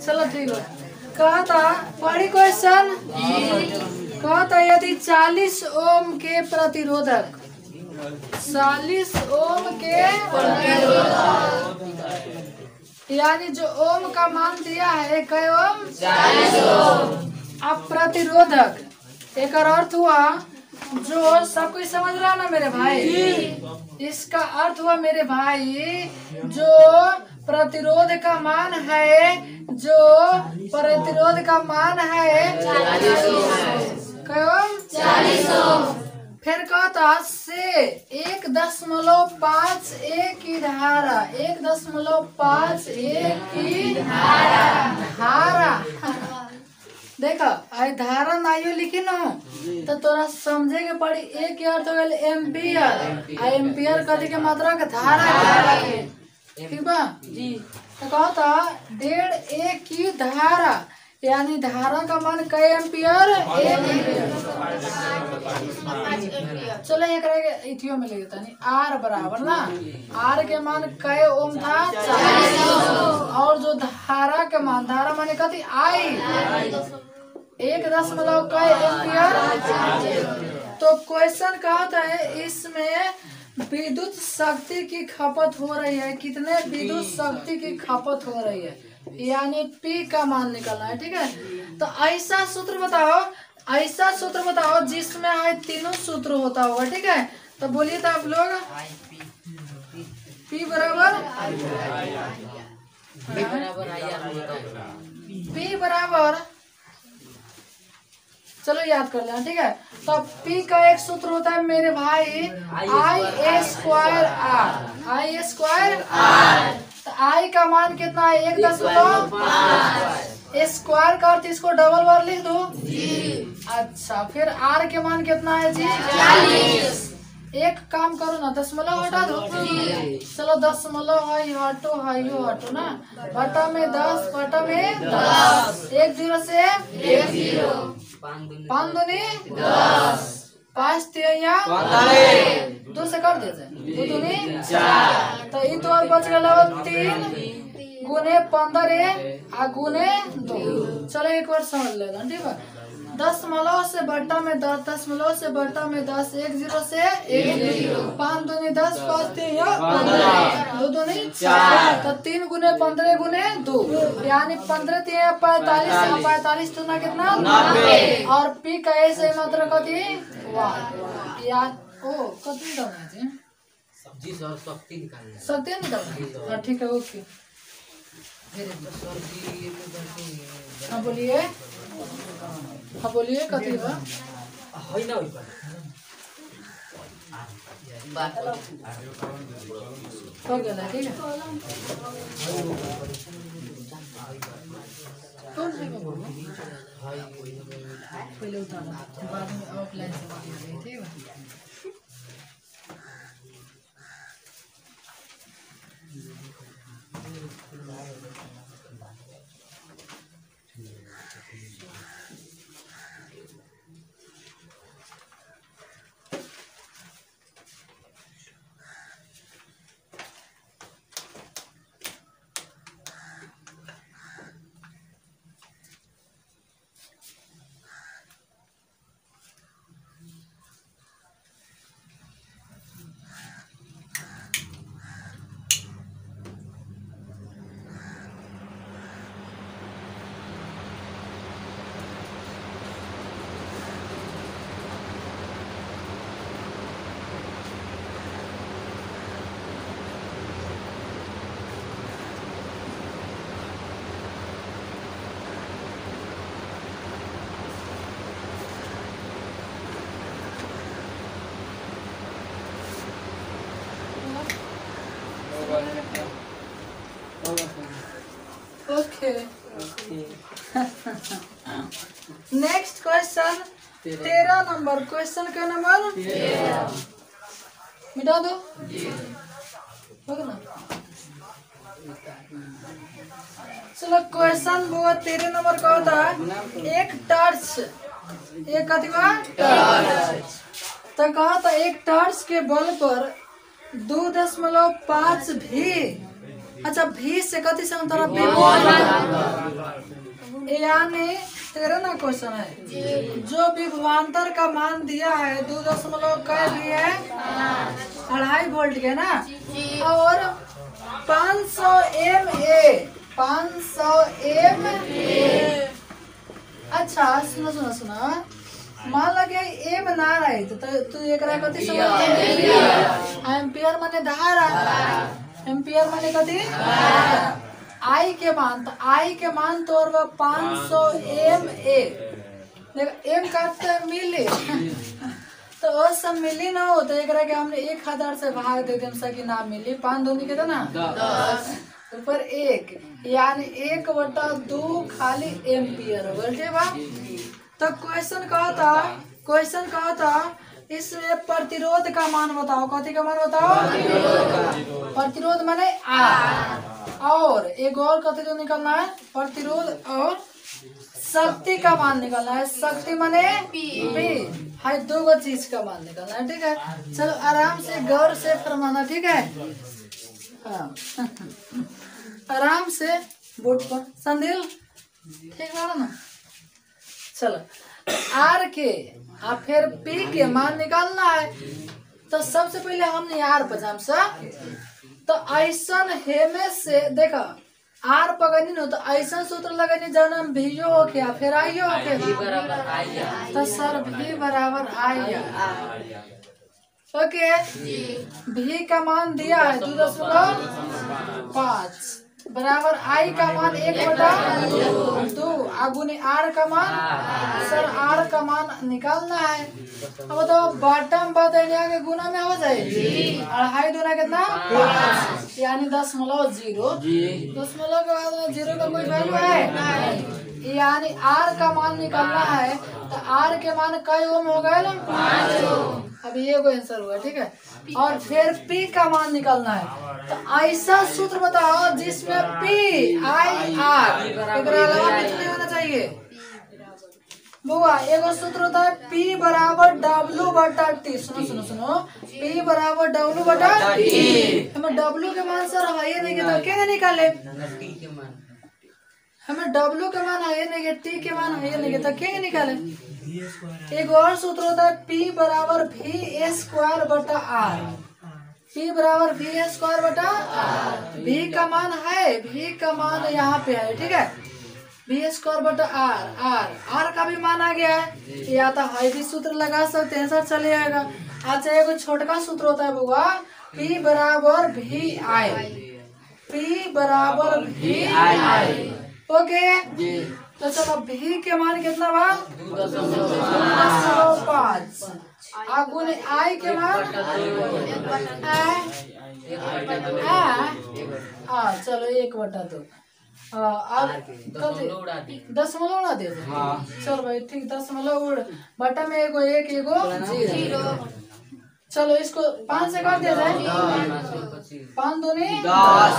चलो ठीक है। कहता पढ़ी क्वेश्चन। कहता यदि 40 ओम के प्रतिरोधक 40 ओम के यानी जो ओम का मान दिया है कै ओम 40 ओम। अब प्रतिरोधक एक अर्थ हुआ जो सब कुछ समझ रहा ना मेरे भाई। इसका अर्थ हुआ मेरे भाई जो प्रतिरोध का मान है जो प्रतिरोध का मान है 40 ओम। फिर कहता से 1.51 की धारा 1.51 की धारा देखा आई धारा नाइयो लिखी न तो तोरा समझे के पड़ी। एक के अर्थ हो गए एम्पियर। एम्पियर कथी के मात्रा के धारा के ठीक बा जी। तो कहता 1.5 की धारा यानी धारा का मान कै एम्पियर 1 एम्पियर। चलो एक इथियो में ले लेता नहीं आर बराबर ना आर के मान कै ओम था 40 और जो धारा के मान धारा माने कथी आई 1.5 कै एम्पियर। तो क्वेश्चन कहता है इसमें विद्युत शक्ति की खपत हो रही है। कितने विद्युत शक्ति की खपत हो रही है यानी P का मान निकलना है। ठीक है तो ऐसा सूत्र बताओ जिसमें है तीनों सूत्र होता होगा। ठीक है तो बोलिए तो आप लोग P बराबर चलो याद कर लेना। ठीक है तो P का एक सूत्र होता है मेरे भाई I² R। तो I का मान कितना है 1.5 स्क्वायर का अर्थ इसको डबल बार लिख दो जी। अच्छा फिर R के मान कितना है जी 40। एक काम करो ना दशमलव हटा दो चलो दशमलव हटो ना बटा में 10 बटा में 10 1 0 से 1 0 5 दूनी 10 5 3 2 से कर देते 2 दूनी 4 तो ये तो और बच गया 3 गुने 15 आ गुने 2। चलो एक बार समझ लेना ठीक है। दशमलव से बट्टा में 10 दशमलव से बट्टा में 10 1 0 से 1 0 5 दूनी 10 5 3 15 2 दूनी 4 तो 3 गुने 15 गुने 2 यानी 15 3 45 45 तो ना कितना 90 और P का ऐसे मात्रा कथी याद ओ कथी करना है सब्जी और शक्ति निकालना शक्ति निकालना हां ठीक है ओके। हाँ बोलिए कथी बा होई ना होई हो गया ठीक है। कौन से को पहले उठाना बाद में ऑफलाइन से बात ठीक है। Okay next question 13 number question का नंबर 13 मिटा दो हो गया ना। चलो क्वेश्चन वो 13 नंबर का होता है एक टॉर्च एक कतिवा टॉर्च तो कहा था एक टॉर्च के बल पर 2.5 भी अच्छा भी से कथी से तरफ यानी 13 ना क्वेश्चन है। जो विभवांतर का मान दिया है 2 कै भी है 2.5 वोल्ट के ना, और 500 MA। अच्छा सुनो सुनो सुनो, मान लगे एम ना रहे तो तू एकरा कथी समझ एम्पियर माने धारा, एम्पियर माने कथी आई के मान, तो आई के मान तोर 500 MA। देख एम काटते हैं मिली तो वो सब मिली ना हो, तो एकरा के हमने 1000 से भाग दे देम सकी ना मिली। 5 दूनी के ना 10 ऊपर 1 यानी 1/2 खाली एम्पियर बोलते बा। तो क्वेश्चन कहा था इसमें प्रतिरोध का मान बताओ। कथी का मान बताओ? प्रतिरोध माने आर, और एक और कथी जो निकलना है प्रतिरोध और शक्ति का मान निकलना है। शक्ति माने पी है, 2 चीज का मान निकलना है। ठीक है, चलो आराम से गौर से फरमाना। ठीक है, हाँ आराम से बोर्ड पर संदिल ठीक है ना। चलो आर के और फिर पी के मान निकालना है। तो सबसे पहले हमने आर पचाम सा, तो ऐसा हेमे से देखा आर पकड़नी हो तो ऐसा सूत्र लगनी जब हम भीजो हो क्या फिर आइयो हो क्या, तो सर भी बराबर आइया। ओके, भी का मान दिया है 2.5 बराबर आई का मान 1/2 आगुनी आर का मान, सर आर का मान निकालना है। अब बताओ बॉटम बताने के गुना में हो जाएगी 2.5 दूना कितना 5 यानी 0.0। 0 के बाद 0 का कोई वैल्यू है यानी आर का मान निकालना है। तो आर के मान कई ओम हो गए ना 5। अभी ये को आंसर हुआ। ठीक है, और फिर पी का मान निकालना है। तो ऐसा सूत्र बताओ जिसमें पी आई आर अलावा कुछ नहीं होना चाहिए। बुआ एगो सूत्र होता है P बराबर W/T। सुनो P बराबर W/T। हमें W के मान सर है नहीं तो क्या निकाले, हमें W के मान है नहीं T के मान है नहीं तो क्या निकाले। एक और सूत्र होता है P बराबर VA²/R। P बराबर VA²/R। V का मान है, V का मान यहाँ पे है। ठीक है, VA²/R। R का भी मान आ गया है, या तो है भी सूत्र लगा सकते हैं सर चले आएगा। अच्छा एक छोटका सूत्र होता है बुआ P बराबर VI। P बराबर VI। ओके, तो चलो V के मान कितना बा 2.5 आगुने आई के मान चलो 1/2 अब दशमलव उड़ा दे। चलो भाई ठीक, दशमलव उड़ बटा में एगो 1 एगो 0। चलो इसको 5 से कर दिया जाए। 5 दूनी 10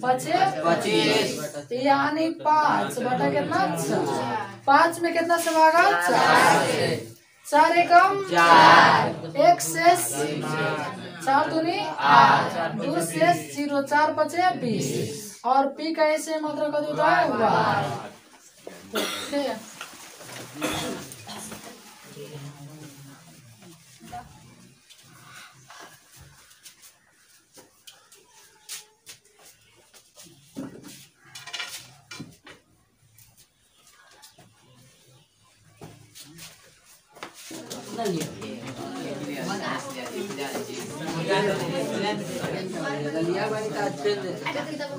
25 यानी 5 बटा कितना 6। 5 में कितना से भागा 4 एकम 4 1 शेष 4 दूनी 8 2 शेष 0 4 5 20 और पी का ऐसे मात्रा का होता है 1।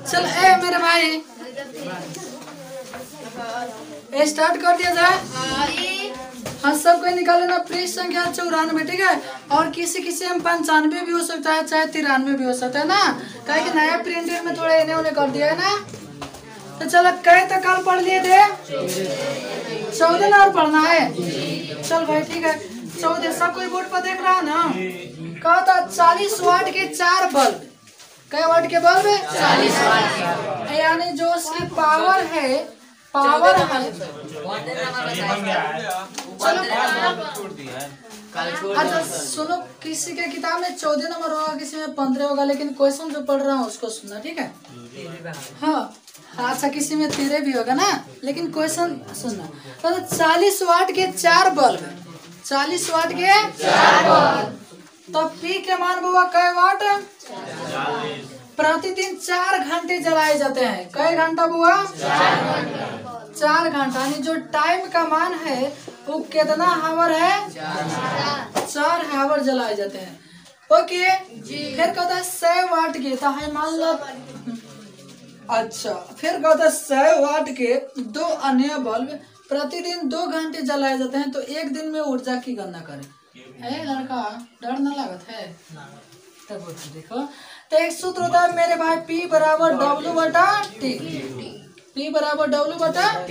चल ए मेरे भाई स्टार्ट कर दिया जाए। हाँ सब कोई निकाले ना पृष्ठ संख्या 94। ठीक है, और किसी में 95 भी हो सकता है चाहे 93 भी हो सकता है ना, क्या कि नया प्रिंटर में थोड़ा इन्हें उन्हें कर दिया है ना। तो चलो कई तो कल पढ़ लिए थे 14 और पढ़ना है। चल भाई ठीक है 14 सब कोई बोर्ड पर देख रहा है ना। कहा था 40 वाट के 4 बल्ब, कई वाट के बल्ब है 40 वाट, यानी जो उसकी पावर है अच्छा सुनो, किसी के किताब में 14 नंबर होगा, किसी में 15 होगा, लेकिन क्वेश्चन जो पढ़ रहा हूँ उसको सुनना। ठीक है, हाँ अच्छा किसी में 13 भी होगा ना, लेकिन क्वेश्चन सुनना। तो 40 वाट के 4 बल्ब, 40 वाट के 4 बल्ब, तो पी के मान बुआ कै वाट? प्रतिदिन 4 घंटे जलाए जाते हैं। कई घंटा बुआ? 4 घंटा। यानी जो टाइम का मान है वो कितना हावर है? 4 हावर जलाए जाते हैं। ओके फिर कहता है 100 वाट के, तो है मान लो। अच्छा फिर कहता है 100 वाट के 2 अन्य बल्ब प्रतिदिन 2 घंटे जलाए जाते हैं, तो एक दिन में ऊर्जा की गणना करें। है लड़का, डर ना लागत है? तब देखो, तो एक सूत्र होता है मेरे भाई, P बराबर W बटा T। P बराबर W बटा T।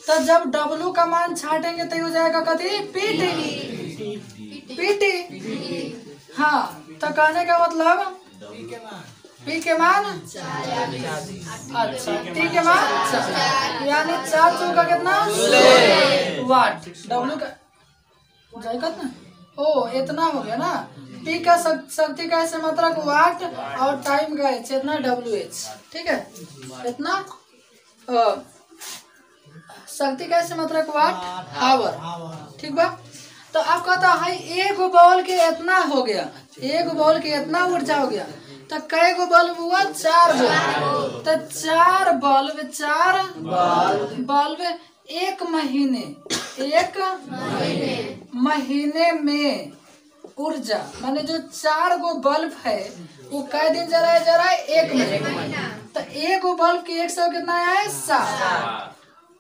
तो जब W का मान छाटेंगे तो हो जाएगा कथी? PT। हाँ, तो कहने का मतलब P के मान, अच्छा T के मान, यानी 4 चौका कितना? वाट। W का जाएगा ना, ओ इतना हो गया ना। P का शक्ति का ऐसे मात्रक वाट और टाइम का है इतना WH। ठीक है, इतना शक्ति का ऐसे मात्रक वाट हावर। ठीक बा। तो आप कहता है एक बॉल के इतना हो गया, एक बॉल के इतना ऊर्जा हो गया, तो कई गो बल्ब हुआ? 4 बल्ब। तो 4 बल्ब, 4 बल्ब एक महीने में ऊर्जा, माने जो 4 गो बल्ब है वो कै दिन जलाया जा रहा है? 1 महीने। तो एक गो बल्ब की 100 कितना है? 7।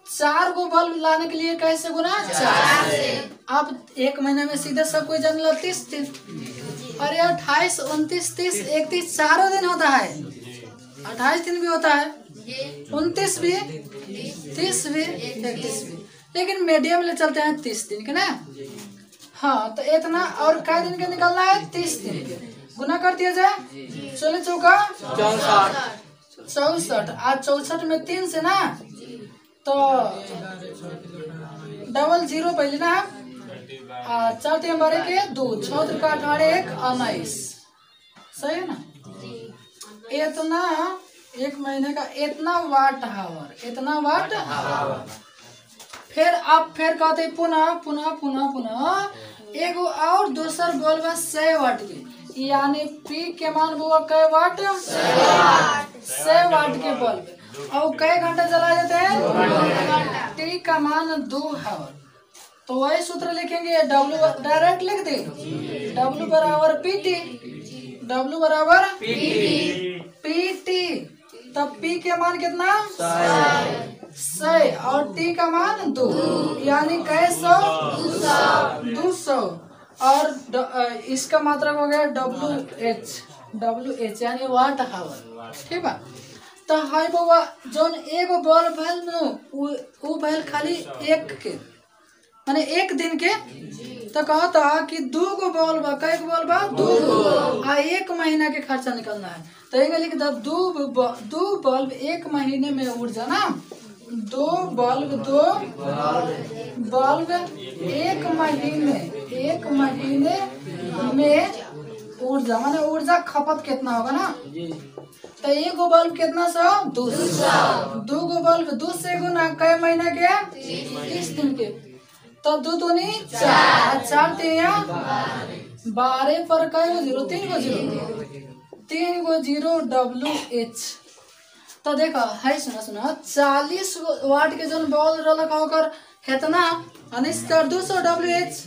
4 गो बल्ब लाने के लिए कैसे गुना? 4। अब 1 महीने में सीधे सब कोई जान लो 30 दिन। अरे 28, 29, 30, 31 4 दिन होता है। 28 दिन भी होता है, 29 भी, 30 भी, 31 भी, लेकिन मीडियम ले चलते हैं 30 दिन के ना। हाँ, तो इतना और कै दिन के निकलना है? 30 दिन के। गुना कर दिया जाए, 16 चौका 64। आज 64 में 3 से ना, तो डबल 0 पहले ना, 4 3 बारह के 2, 6 3 का 18, 1 19। सही है ना? इतना 1 महीने का इतना वाट हावर, इतना वाट हावर। फिर आप फिर कहते पुनः पुनः पुनः पुनः एगो और दूसर बल्ब 100 वाट के, यानी P के मान वो कै वाट? 100 वाट के बल्ब और कै घंटा जलाए जाते हैं? T का मान 2 हावर। तो वही सूत्र लिखेंगे, W डायरेक्ट लिख दे, W बराबर PT, W बराबर PT। तब P के मान कितना? 100 और T का मान 2, यानी कैसे? 200। और इसका मात्रक हो गया WH यानी वाट हावर। ठीक है। तो हाई बाबा जोन एगो बल्ब भैल वो भैल खाली एक के, माने 1 दिन के। तो कहता कि 2 गो बल्ब, कई गो बल्ब? 2 गो, आ 1 महीना के खर्चा निकलना है। तो ये लिख दो 2 बल्ब 1 महीने में ऊर्जा ना, 2 बल्ब 1 महीने में ऊर्जा, माने ऊर्जा खपत कितना होगा ना। तो एगो बल्ब कितना? 200। 2 गो बल्ब 2 से गुना कै महीने के? 30 दिन के। तो 2 दूनी 4, 4 3 12 पर कै गो 0? 3 गो 0, 3 गो 0 WH। तो देखो है, सुना 40 वाट के जो बॉल रलक होकर कितना? 200 WH।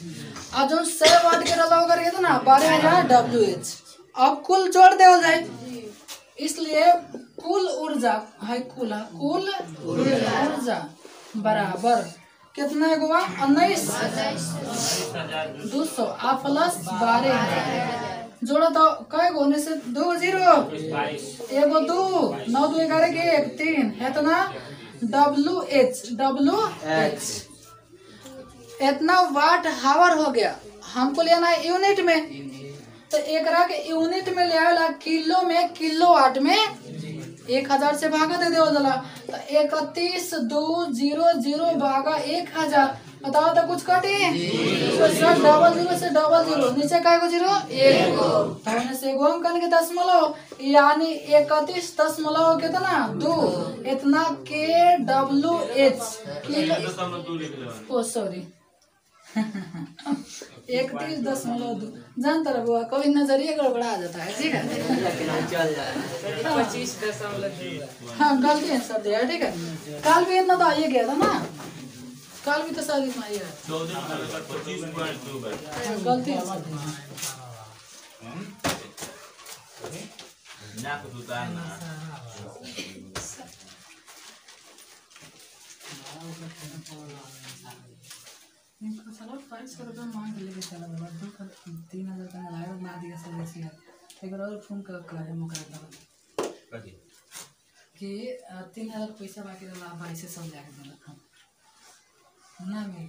और जो 100 वाट के रलक होकर कितना? 12,000 WH। अब कुल जोड़ दे जाए, इसलिए कुल ऊर्जा है, कुल ऊर्जा बराबर कितना है गुआ? 19 200 आप प्लस 12 जोड़ा तो कै गो? 19 से 2 0, एगो 2 9 2 11 के 1 3 है तो ना। WH इतना वाट हावर हो गया। हमको लेना है यूनिट में, तो एक के यूनिट में ले आएला, किलो में, किलो वाट में 1000 से भागा दे दो जला। तो 31 2 0 0 भागा 1000 बताओ तो कुछ कटी सर डबल जीरो से डबल जीरो नीचे काय को जीरो एक तो होने से एगो अंक के दशमलव यानी 31.2 कितना 2 इतना के डब्ल्यू एच ओ सॉरी 31.2 जानता रहा बुआ कभी नजरिए गड़बड़ा जाता है ठीक है चल जाए 25.2 हाँ गलती है सर दिया ठीक है कल भी इतना तो आइए गया था ना कल भी तो शादी में आइए गलती है सर चलो 500 रुपये मांग लेके चला 3,000 का लाया ना दिया सब ऐसी है एक बार और फोन कर मुकरा कि 3,000 पैसा बाकी रहा भाई से सब जाके देना ना मिल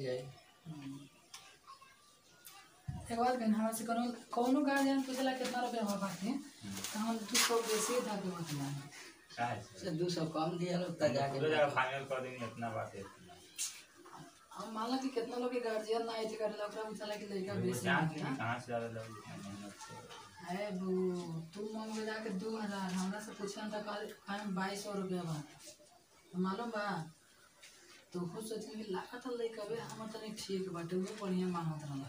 जाए एक बात कहना हमारे से कोनो गार्जियन पूछला कितना रुपया हमारे बाकी तो हम 200 बेसी था के मतलब 200 कम दिया लो तब जाके फाइनल कर देंगे इतना बात है हम मान लो कि कितना लोग के गार्जियन ना आई थी करे लोग पूछला कि लड़का बेसी कहाँ से ज्यादा लोग है वो तुम मांगे जाके 2,000 हमरा से पूछन त कल 2,200 रुपया बा मालूम बा तो खुद सोचने की लागत लड़का बे हम तनी ठीक बाटे वो बढ़िया मांगत रहला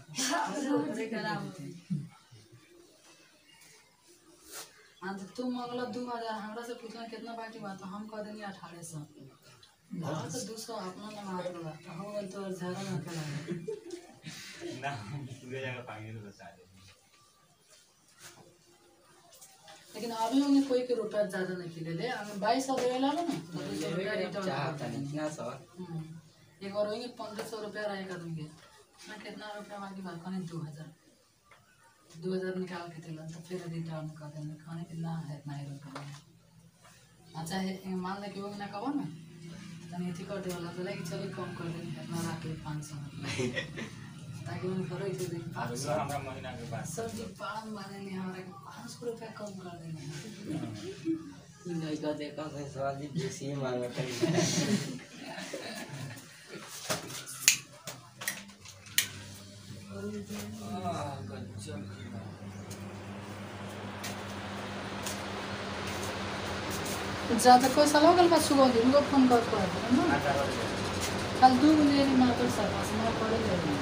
हाँ तो तुम मांगला 2,000 हमरा से पूछना कितना बाकी बा तो हम कह देंगे 1,800 हाँ तो 200 अपना लगा दो तो हो गल तो झाड़ा ना करा ना पूरे जगह फाइनल बता दे लेकिन अभी उन्हें कोई के रुपया ज्यादा नहीं ले ले हमें 2200 दे ला ना तो 200 रुपया रिटर्न चाहता नहीं इतना सर एक बार वही 1,500 रुपया रहेगा तुमके मैं कितना रुपया बाकी बात करने 2,000 निकाल के दिला तो फिर रिटर्न कर देंगे खाने कितना है इतना ही रुपया अच्छा है मान ले कि वो ना कहो ना तनी थी कर देला तो लेकिन चलो कम कर देंगे इतना रख ले 500 ताकि उन्हें करो इसे दे हमरा महीना के बाद सब्जी पान माने नहीं हमारे 500 रुपया कम कर देंगे नहीं का देखा है स्वादी बेसी मांगता ज्यादा कोई साल हो गल बस सुबह दिन को फोन कर ना कल 2 बजे मात्र सर्विस में पड़े जाएगी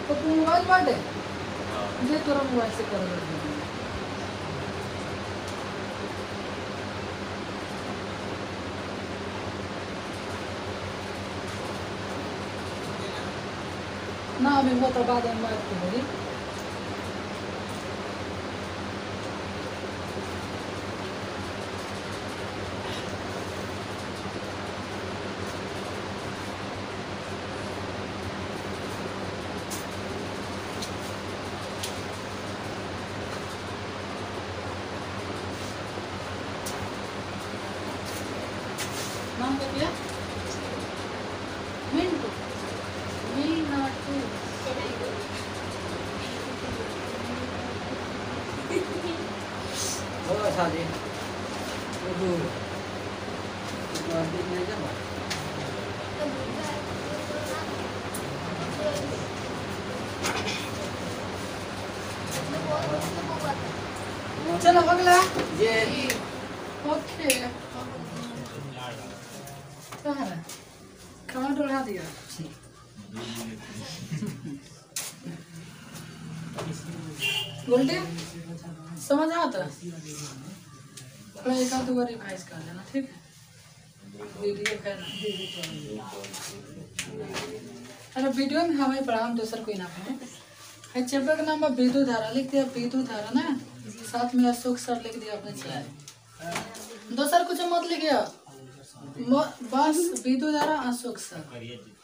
तो तू मोबाइल बांटे जे तोरा मोबाइल से कर ना अभी वो तो बाद में बात करेंगे नाम क्या किया मिंटू मीनाटू हो शादी वो दूर तो दिन नहीं जमा चलो अगला ये ओके कहाँ डरा दिया गोल्डी समझ आता थोड़ा एक आध बार रिवाइज कर लेना ठीक है वीडियो करना अरे वीडियो में हमें पढ़ा हम दूसर कोई ना पढ़े चैप्टर का नाम है विद्युत धारा लिख दिया विद्युत धारा ना साथ में अशोक सर लिख दिया अपने चलाए दोसर कुछ मत लिखिए, बस विदु द्वारा अशोक सर। करिए जीता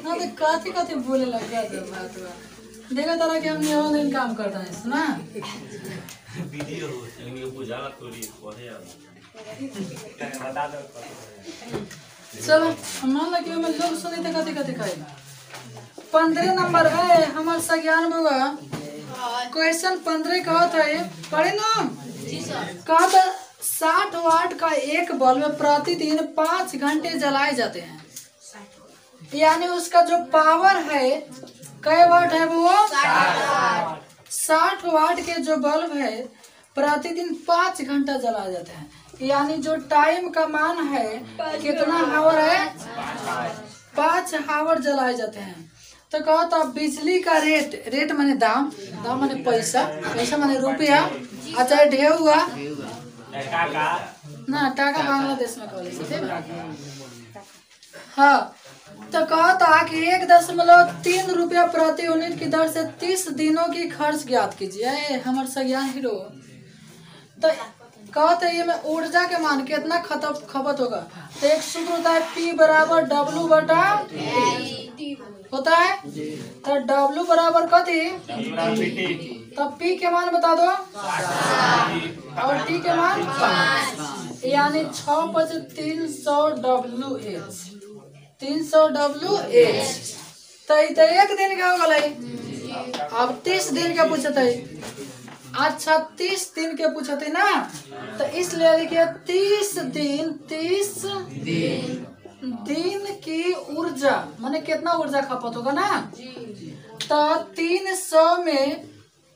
हाँ तो कथी कथी बोले लगा बात देखा तारा कि हम ये दिन काम करता है सुना। वीडियो लेकिन ये बुझाला थोड़ी पढ़े अब बता दो। चलो मान लो कि हम लोग सुनी थे कथी कथी कहे। 15 नंबर है हमारे संज्ञान बुआ क्वेश्चन 15 कहत है पढ़े ना। कहत 60 वाट का एक बल्ब प्रतिदिन 5 घंटे जलाए जाते हैं, यानी उसका जो पावर है कई वाट है वो 60 वाट के जो बल्ब है प्रतिदिन 5 घंटा जलाए जाते हैं, यानी जो टाइम का मान है कितना हावर है 5 हावर जलाए जाते हैं। तो कहता बिजली का रेट माने दाम माने पैसा, पैसा माने रुपया, अच्छा ढेर हुआ ना टाका बांग्लादेश में कहले से। हाँ तो कहता कि 1.3 रुपया प्रति यूनिट की दर से 30 दिनों की खर्च ज्ञात कीजिए। हमारे संज्ञान हीरो तो कहते ये में ऊर्जा के मान कितना खपत होगा। तो एक सूत्र होता है P बराबर W बटा होता है, तो W बराबर कथी तब P के मान बता दो और T के मान 5, यानी 6×300 WH 300 WH। तो एक दिन का हो गए, अब 30 दिन का पूछते है। अच्छा 30 दिन के पूछते ना, तो इसलिए लिखिए 30 दिन की ऊर्जा माने कितना ऊर्जा खपत होगा ना। तो 300 में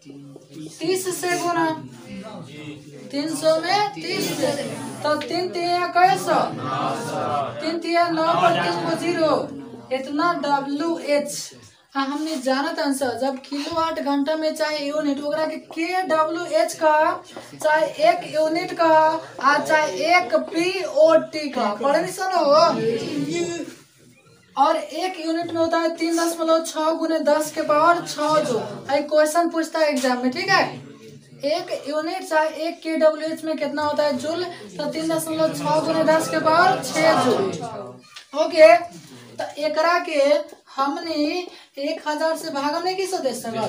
30 से गुना 300 में 30 से, तो 3 3 कैसा 3 3 9 0 इतना WH। हाँ हमने जाना था आंसर जब किलोवाट घंटा में चाहे यूनिट ओकरा के KWH का चाहे 1 यूनिट का आ चाहे 1 POT का पढ़े नहीं सुनो। और 1 यूनिट में होता है 3.6 गुने 10 के पावर 6 जो क्वेश्चन पूछता है एग्जाम में, ठीक है। 1 यूनिट चाहे 1 KWH में कितना होता है जूल, तो 3.6 गुने 10 के पावर 6 जूल। ओके तो एकरा के हमने 1000 से भागा नहीं किस दे सकता,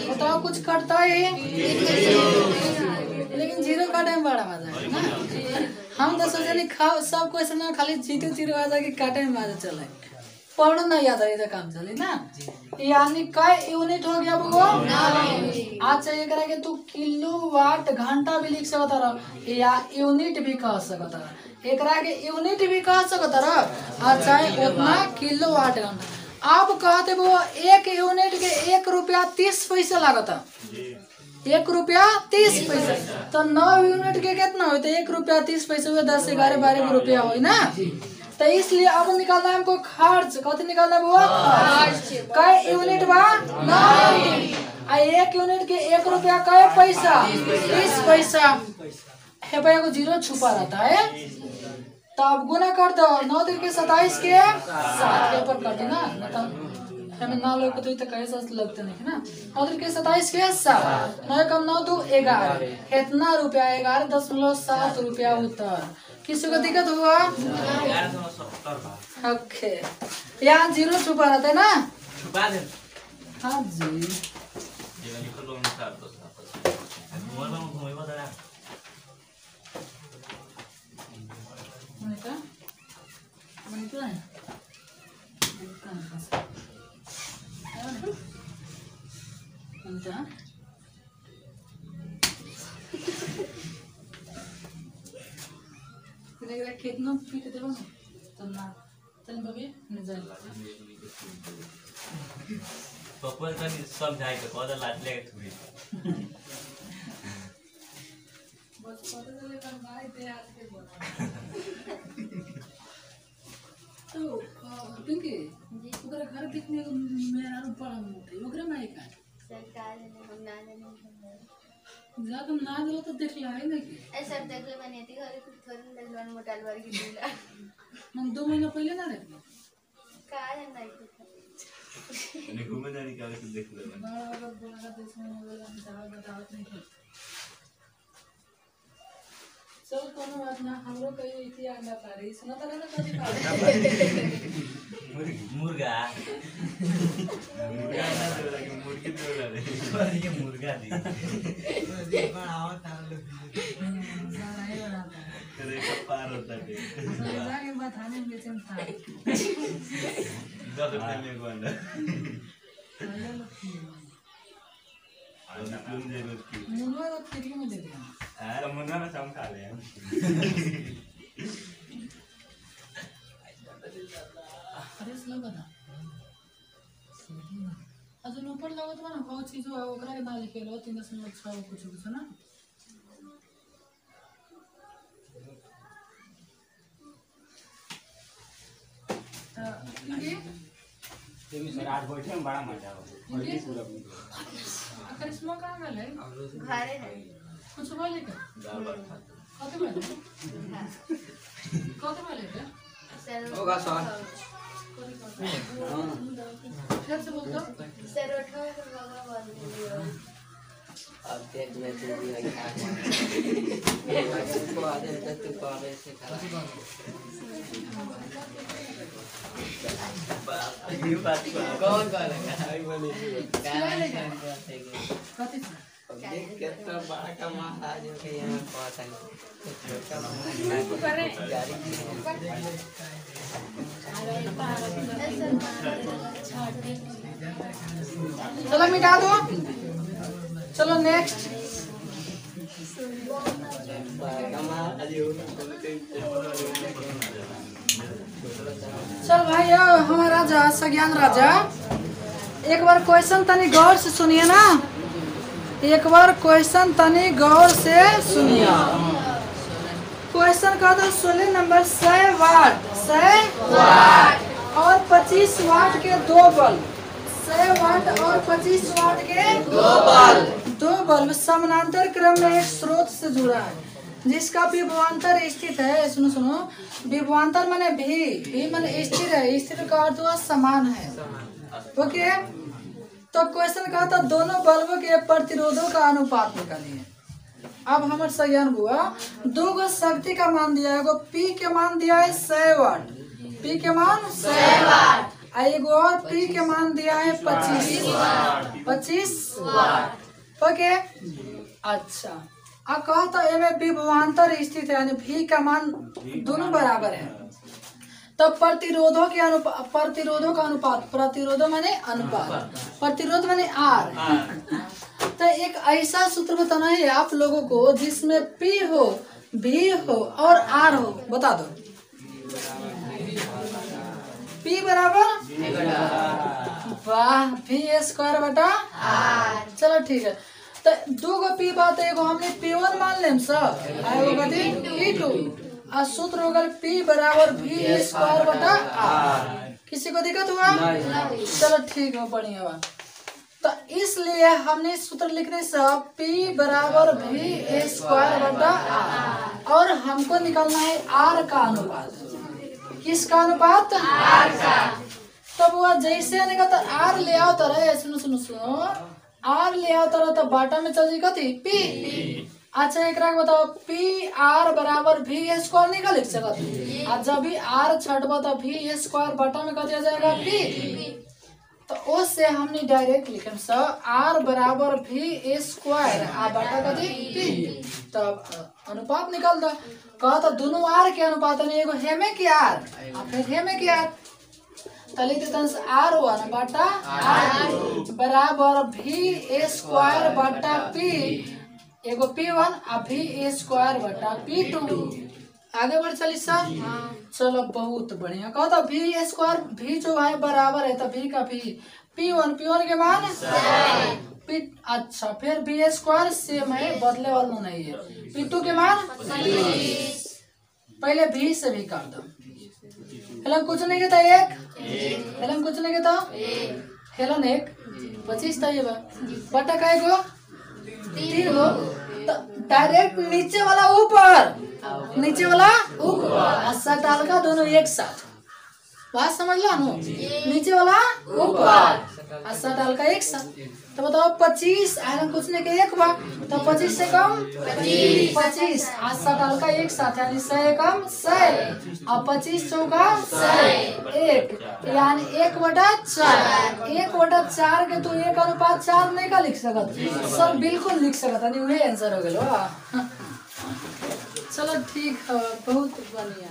बताओ कुछ कटता है लेकिन जीरो का टाइम बड़ा मजा है ना। हम तो सोचे नहीं खाओ सब क्वेश्चन में खाली जीरो आ जाके काटे में मजा चले, पढ़ो ना याद रही काम चले ना। यानी कई यूनिट हो गया वो अच्छा ये करा के तू किलोवाट घंटा भी लिख सकता रह या यूनिट भी कह सकता रह, एकरा के यूनिट भी कह सकता रह अच्छा उतना किलोवाट घंटा। अब कहते वो 1 यूनिट के 1 रुपया 30 पैसा लागता, 1 रुपया 30 पैसा। तो 9 यूनिट के कितना हो 1 रुपया 30 पैसा हुए 10 11 12 रुपया हो ना। तो इसलिए अब निकालना है हमको खर्च, कथी निकालना है वो खर्च। कई यूनिट बा 9 यूनिट, 1 यूनिट के 1 रुपया कई पैसा 30 पैसा है भाई को जीरो छुपा रहता है। तो अब गुना कर दो 9 दिन के 27 के 7 पेपर कर दो ना, हमें 9 लोग तो कैसे लगते नहीं ना। 9 दिन के 27 के 7 9 कम 9 2 11 कितना रुपया 11.7 रुपया उत्तर। किसी को दिक्कत हुआ 1170 ओके यहाँ जीरो छुपा रहता है ना। छुपा दे हाँ जी ये निकल लो निकाल दो मोबाइल में घूमे बता रहा मनिका मनिका है मनिका कितना पीट देबो ना तो ना चल बबी ने जाए पप्पा का सब जाए के कौन लाट ले थोड़ी बस पता चले कर भाई दे आज के बोला तो पिंकी ओकरा घर देखने को मेरा ऊपर हम उठे ओकरा माई का सरकार ने हम ना नहीं जा तुम ना जलो तो देख ला है ना कि ऐसा देख ले मैंने थी घर कुछ थोड़ी लगवान मोटाल वाली की दूला हम 2 महीना पहले ना देखो का है नहीं कुछ इन्हें घूमे जाने का कुछ देख ले चल कोनो बात ना हमरो कहीं इति अंडा पारी सुना त ना कथि पारी मुर्गा मुर्गा ना तो लगे मुर्गी तो लगे पर ये मुर्गा दी ये बनाओ तालो सारा ही बनाता है तेरे का पार होता है जाके बताने में बेचन था 10 रुपए में को अंडा तुम दे दो की मुर्गा तो फ्री में दे दिया तो मुर्गा ना हम खा ले अरे सुनो बता अजून ऊपर लगत बा ना बहुत चीज है ओकरा के ना लिखेलो 3.6 कुछ कुछ ना ये तुम सर आज बैठे में बड़ा मजा आओ ये करिश्मा कहाँ गल है घरे है कुछ बोले क्या दाल भात खाते कते बोले क्या होगा सर। फिर से बोल दो सेरोठा के बाबा बोल दियो अब देख ले तू भी है क्या को आदमी तक तू पावे से खा ये बात कौन करेगा आई बोली कते देख कितना बड़ा का महाराज के यहाँ पास है छोटा करे जारी चलो मिटा दो चलो नेक्स्ट चल भाई हमारा राजा सज्ञान राजा एक बार क्वेश्चन तनी गौर से सुनिए ना एक बार क्वेश्चन तनी गौर से सुनिए क्वेश्चन का तो 16 नंबर 100 वाट और 25 वाट के दो बल्ब 100 वाट और 25 वाट के दो बल्ब समानांतर क्रम में एक स्रोत से जुड़ा है जिसका विभवांतर स्थित है सुनो सुनो विभवांतर माने भी माने स्थिर है स्थिर का अर्थ हुआ समान है ओके तो क्वेश्चन कहा था दोनों बल्बों के प्रतिरोधों का अनुपात निकालिए अब हमारे सज्ञान हुआ दो गो शक्ति का मान दिया है एगो पी के मान दिया है 100 वाट पी के मान 100 वाट एगो और पी के मान दिया है 25 वाट ओके अच्छा अब कहा था एमे विभवांतर स्थित है यानी भी का मान दोनों बराबर है तो प्रतिरोधों का अनुपात प्रतिरोधों माने अनुपात प्रतिरोध माने आर तो एक ऐसा सूत्र बताना है आप लोगों को जिसमें पी हो भी हो और आर हो बता दो पी बराबर वाह भी स्क्वायर बटा आर चलो ठीक है तो दो गो पी बात एगो हमने P1 मान लेम सब एगो कथी P2 आ सूत्र हो गल P बराबर V स्क्वायर बटा R किसी को दिक्कत हुआ चलो ठीक है बढ़िया बा तो इसलिए हमने सूत्र लिखने से P बराबर V स्क्वायर बटा R और हमको निकालना है R का अनुपात किसका अनुपात R का तब वो जैसे निकलता R ले आओ तो रहे सुनो सुनो सुनो आर ले आओ तरह तो बाटा में चल जाएगा थी पी अच्छा एक राग बताओ पी आर बराबर भी स्क्वायर निकल लिख सकते आज जब भी आर छटबा तो भी स्क्वायर बाटा में कह दिया जाएगा पी तो उससे हमने डायरेक्ट लिखे सर आर बराबर भी स्क्वायर आ बाटा का दी पी तब अनुपात निकल दो कहा तो दोनों आर के अनुपात नहीं एगो हेमे की आर फिर हेमे की आर तली आर वन बटा आर बराबर भी स्क्वायर बटा पी एगो P1 आ भी स्क्वायर बटा P2 आगे बढ़ चली सर चलो बहुत बढ़िया कहो तो भी स्क्वायर भी जो है बराबर है तो भी का भी P1 के मान अच्छा फिर भी स्क्वायर सेम है बदले वाला नहीं है P2 के मान पहले भी से भी कर दो हेलन कुछ नहीं कहता एक हेलन कुछ नहीं कहता हेलन एक 25 था ये बटा का गो 3 गो तो डायरेक्ट नीचे वाला ऊपर नीचे वाला ऊपर सटाल का दोनों एक साथ बात समझ लो नो, नीचे वाला ऊपर और सटाल का एक साथ। तो बताओ 25 आयरन कुछ ने के एक बार, तो 25 से कम 25 और सटाल का एक साथ यानी 100 कम 100 और 25 चौका 100 एक यानी 1/4। 1/4 के तो 1:4 नहीं का लिख सकत सर, बिल्कुल लिख सकत नहीं, वही आंसर हो गया। चलो ठीक है, बहुत बढ़िया।